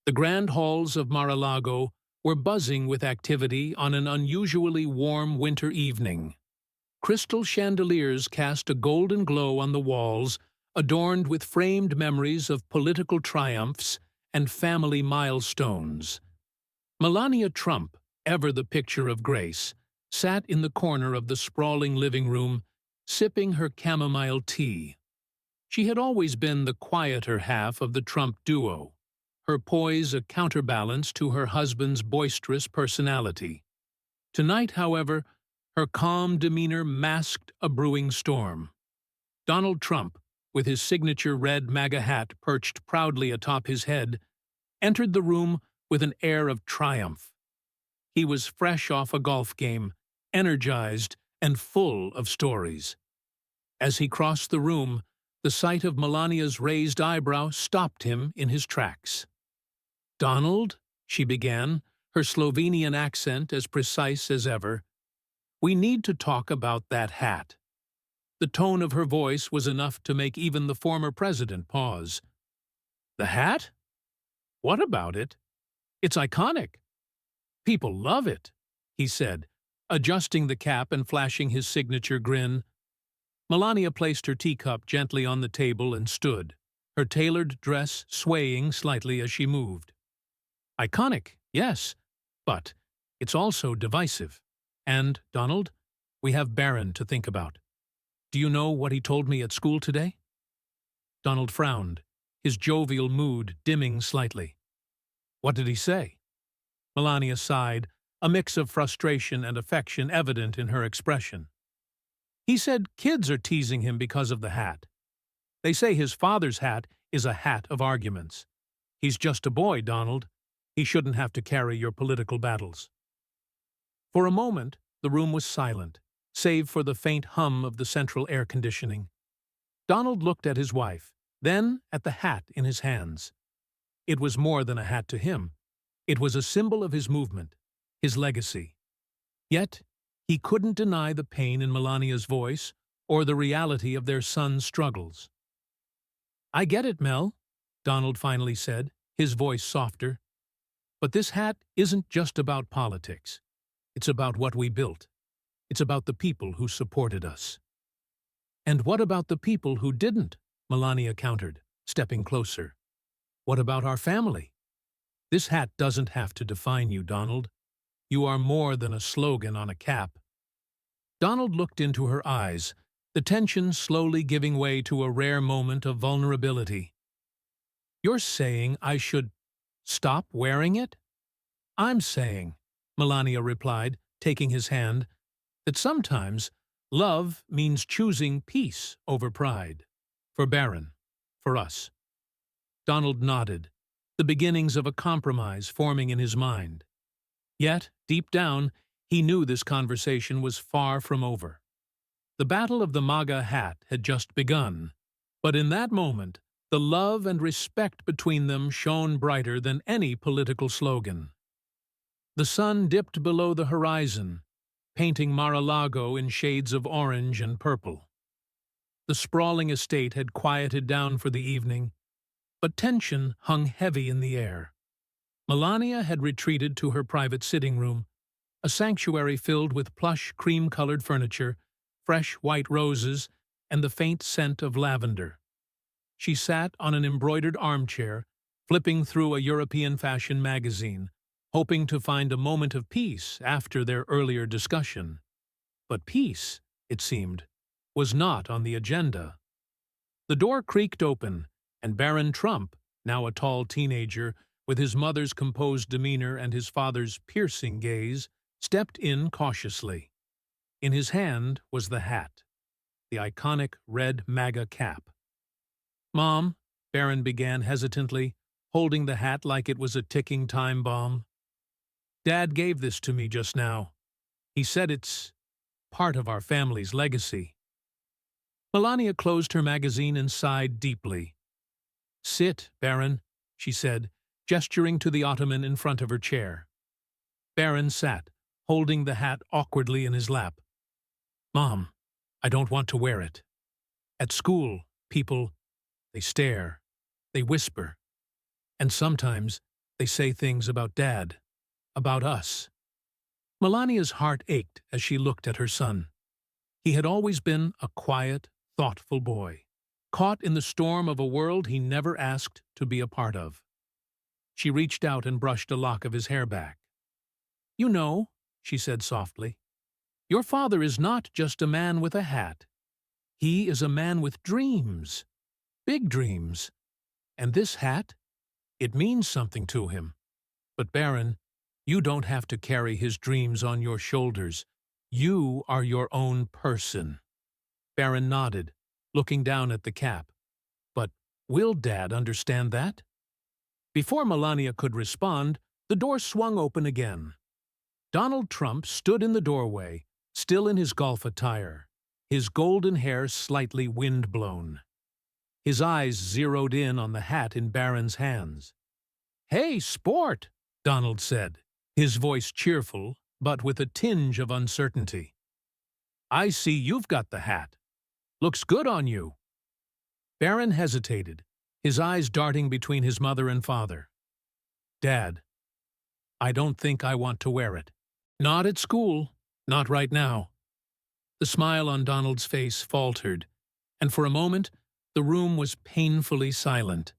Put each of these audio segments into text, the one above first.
The grand halls of Mar-a-Lago were buzzing with activity on an unusually warm winter evening. Crystal chandeliers cast a golden glow on the walls, adorned with framed memories of political triumphs and family milestones. Melania Trump, ever the picture of grace, sat in the corner of the sprawling living room, sipping her chamomile tea. She had always been the quieter half of the Trump duo, her poise a counterbalance to her husband's boisterous personality. Tonight, however, her calm demeanor masked a brewing storm. Donald Trump, with his signature red MAGA hat perched proudly atop his head, entered the room with an air of triumph. He was fresh off a golf game, energized and full of stories. As he crossed the room, the sight of Melania's raised eyebrow stopped him in his tracks. "Donald," she began, her Slovenian accent as precise as ever, "we need to talk about that hat." The tone of her voice was enough to make even the former president pause. "The hat? What about it? It's iconic. People love it," he said, adjusting the cap and flashing his signature grin. Melania placed her teacup gently on the table and stood, her tailored dress swaying slightly as she moved. "Iconic, yes, but it's also divisive. And, Donald, we have Barron to think about. Do you know what he told me at school today?" Donald frowned, his jovial mood dimming slightly. "What did he say?" Melania sighed, a mix of frustration and affection evident in her expression. "He said kids are teasing him because of the hat. They say his father's hat is a hat of arguments. He's just a boy, Donald. He shouldn't have to carry your political battles." For a moment, the room was silent, save for the faint hum of the central air conditioning. Donald looked at his wife, then at the hat in his hands. It was more than a hat to him. It was a symbol of his movement, his legacy. Yet, he couldn't deny the pain in Melania's voice or the reality of their son's struggles. "I get it, Mel," Donald finally said, his voice softer. "But this hat isn't just about politics. It's about what we built. It's about the people who supported us." "And what about the people who didn't?" Melania countered, stepping closer. "What about our family? This hat doesn't have to define you, Donald. You are more than a slogan on a cap." Donald looked into her eyes, the tension slowly giving way to a rare moment of vulnerability. "You're saying I should stop wearing it?" "I'm saying," Melania replied, taking his hand, "that sometimes love means choosing peace over pride. For Barron, for us." Donald nodded, the beginnings of a compromise forming in his mind. Yet, deep down, he knew this conversation was far from over. The battle of the MAGA hat had just begun, but in that moment, the love and respect between them shone brighter than any political slogan. The sun dipped below the horizon, painting Mar-a-Lago in shades of orange and purple. The sprawling estate had quieted down for the evening, but tension hung heavy in the air. Melania had retreated to her private sitting room, a sanctuary filled with plush cream-colored furniture, fresh white roses, and the faint scent of lavender. She sat on an embroidered armchair, flipping through a European fashion magazine, hoping to find a moment of peace after their earlier discussion. But peace, it seemed, was not on the agenda. The door creaked open, and Barron Trump, now a tall teenager, with his mother's composed demeanor and his father's piercing gaze, stepped in cautiously. In his hand was the hat, the iconic red MAGA cap. "Mom," Barron began hesitantly, holding the hat like it was a ticking time bomb. "Dad gave this to me just now. He said it's part of our family's legacy." Melania closed her magazine and sighed deeply. "Sit, Barron," she said, gesturing to the ottoman in front of her chair. Barron sat, holding the hat awkwardly in his lap. "Mom, I don't want to wear it. At school, people, they stare, they whisper, and sometimes They say things about Dad, about us. Melania's heart ached as she looked at her son. He had always been a quiet, thoughtful boy, caught in the storm of a world he never asked to be a part of. She reached out and brushed a lock of his hair back. "You know," she said softly, "your father is not just a man with a hat. He is a man with dreams, big dreams. And this hat, it means something to him. But Baron, you don't have to carry his dreams on your shoulders. You are your own person." Baron nodded, looking down at the cap. "But will Dad understand that?" Before Melania could respond, the door swung open again. Donald Trump stood in the doorway, still in his golf attire, his golden hair slightly wind-blown. His eyes zeroed in on the hat in Baron's hands. "Hey, sport," Donald said, his voice cheerful, but with a tinge of uncertainty. "I see you've got the hat. Looks good on you." Baron hesitated, his eyes darting between his mother and father. "Dad, I don't think I want to wear it. Not at school, not right now." The smile on Donald's face faltered, and for a moment the room was painfully silent.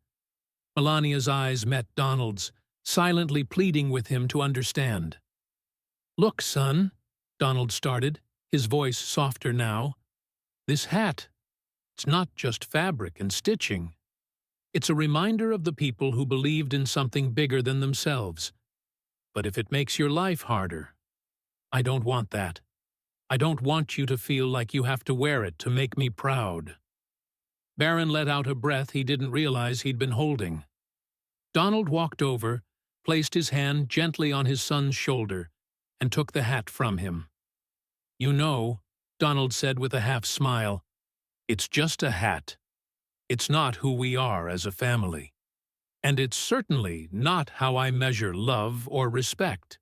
Melania's eyes met Donald's, silently pleading with him to understand. "Look, son," Donald started, his voice softer now. "This hat, it's not just fabric and stitching. It's a reminder of the people who believed in something bigger than themselves. But if it makes your life harder, I don't want that. I don't want you to feel like you have to wear it to make me proud." Baron let out a breath he didn't realize he'd been holding. Donald walked over, placed his hand gently on his son's shoulder, and took the hat from him. "You know," Donald said with a half-smile, "it's just a hat. It's not who we are as a family. And it's certainly not how I measure love or respect."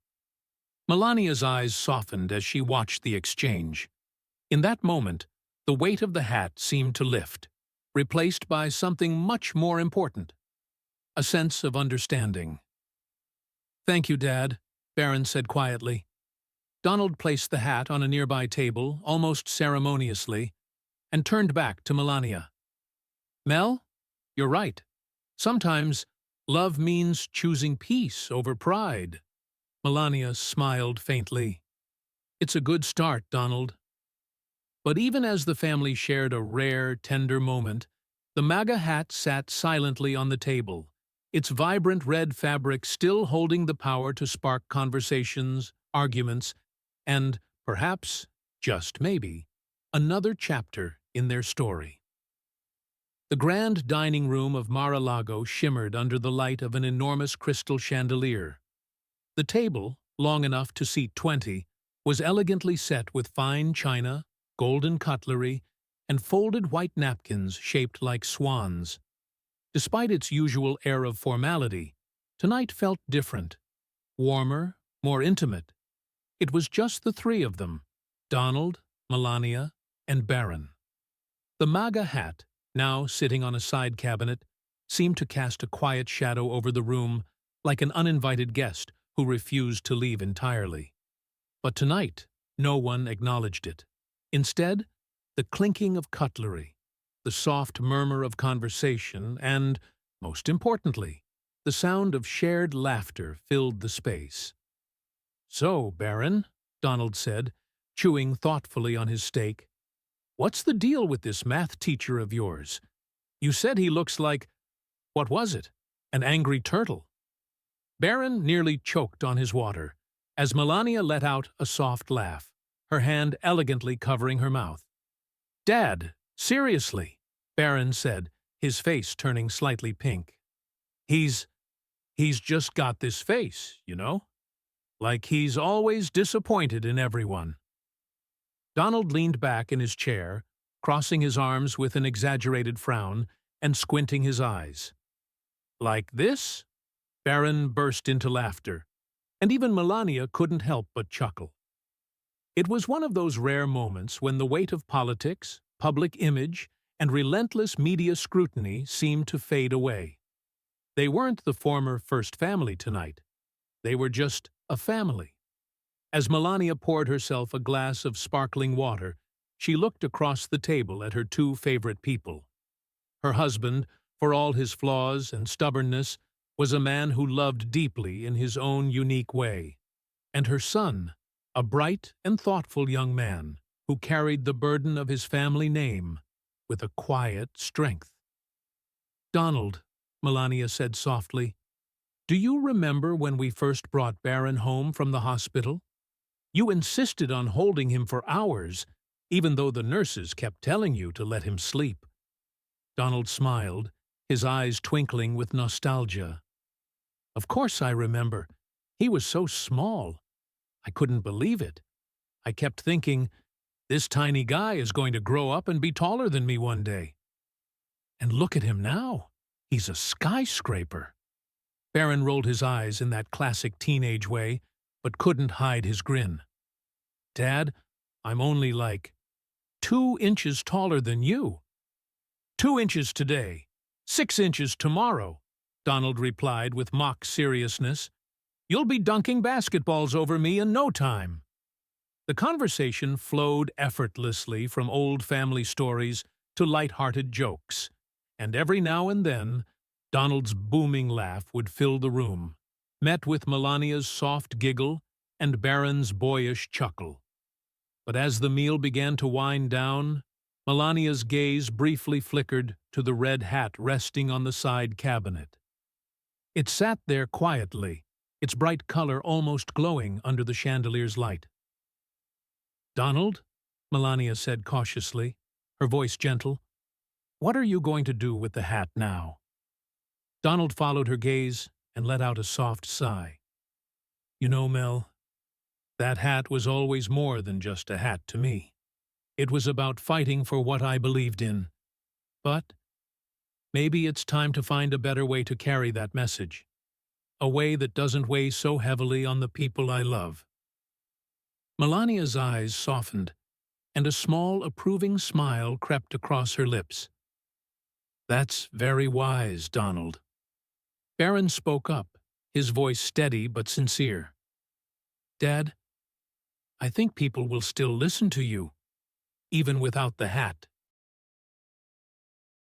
Melania's eyes softened as she watched the exchange. In that moment, the weight of the hat seemed to lift, replaced by something much more important, a sense of understanding. "Thank you, Dad," Baron said quietly. Donald placed the hat on a nearby table, almost ceremoniously, and turned back to Melania. "Mel, you're right. Sometimes love means choosing peace over pride." Melania smiled faintly. "It's a good start, Donald." But even as the family shared a rare, tender moment, the MAGA hat sat silently on the table, its vibrant red fabric still holding the power to spark conversations, arguments, and, perhaps, just maybe, another chapter in their story. The grand dining room of Mar-a-Lago shimmered under the light of an enormous crystal chandelier. The table, long enough to seat 20, was elegantly set with fine china, golden cutlery, and folded white napkins shaped like swans. Despite its usual air of formality, tonight felt different, warmer, more intimate. It was just the three of them, Donald, Melania, and Baron. The MAGA hat, now sitting on a side cabinet, seemed to cast a quiet shadow over the room, like an uninvited guest who refused to leave entirely. But tonight, no one acknowledged it. Instead, the clinking of cutlery, the soft murmur of conversation, and, most importantly, the sound of shared laughter filled the space. "So, Baron," Donald said, chewing thoughtfully on his steak, "what's the deal with this math teacher of yours? You said he looks like, what was it, an angry turtle?" Baron nearly choked on his water, as Melania let out a soft laugh, her hand elegantly covering her mouth. "Dad, seriously," Baron said, his face turning slightly pink. He's just got this face, you know? Like he's always disappointed in everyone." Donald leaned back in his chair, crossing his arms with an exaggerated frown and squinting his eyes. "Like this?" Baron burst into laughter, and even Melania couldn't help but chuckle. It was one of those rare moments when the weight of politics, public image, and relentless media scrutiny seemed to fade away. They weren't the former first family tonight. They were just a family. As Melania poured herself a glass of sparkling water, she looked across the table at her two favorite people. Her husband, for all his flaws and stubbornness, was a man who loved deeply in his own unique way. And her son, a bright and thoughtful young man who carried the burden of his family name with a quiet strength. "Donald," Melania said softly, "do you remember when we first brought Baron home from the hospital? You insisted on holding him for hours, even though the nurses kept telling you to let him sleep." Donald smiled, his eyes twinkling with nostalgia. "Of course I remember. He was so small. I couldn't believe it. I kept thinking, this tiny guy is going to grow up and be taller than me one day. And look at him now. He's a skyscraper." Baron rolled his eyes in that classic teenage way, but couldn't hide his grin. "Dad, I'm only like 2 inches taller than you." 2 inches today, 6 inches tomorrow," Donald replied with mock seriousness. "You'll be dunking basketballs over me in no time." The conversation flowed effortlessly from old family stories to light-hearted jokes, and every now and then Donald's booming laugh would fill the room, met with Melania's soft giggle and Baron's boyish chuckle. But as the meal began to wind down, Melania's gaze briefly flickered to the red hat resting on the side cabinet. It sat there quietly, its bright color almost glowing under the chandelier's light. "Donald," Melania said cautiously, her voice gentle, "what are you going to do with the hat now?" Donald followed her gaze and let out a soft sigh. "You know, Mel, that hat was always more than just a hat to me. It was about fighting for what I believed in. But maybe it's time to find a better way to carry that message. A way that doesn't weigh so heavily on the people I love." Melania's eyes softened, and a small approving smile crept across her lips. "That's very wise, Donald." Baron spoke up, his voice steady but sincere. "Dad, I think people will still listen to you, even without the hat."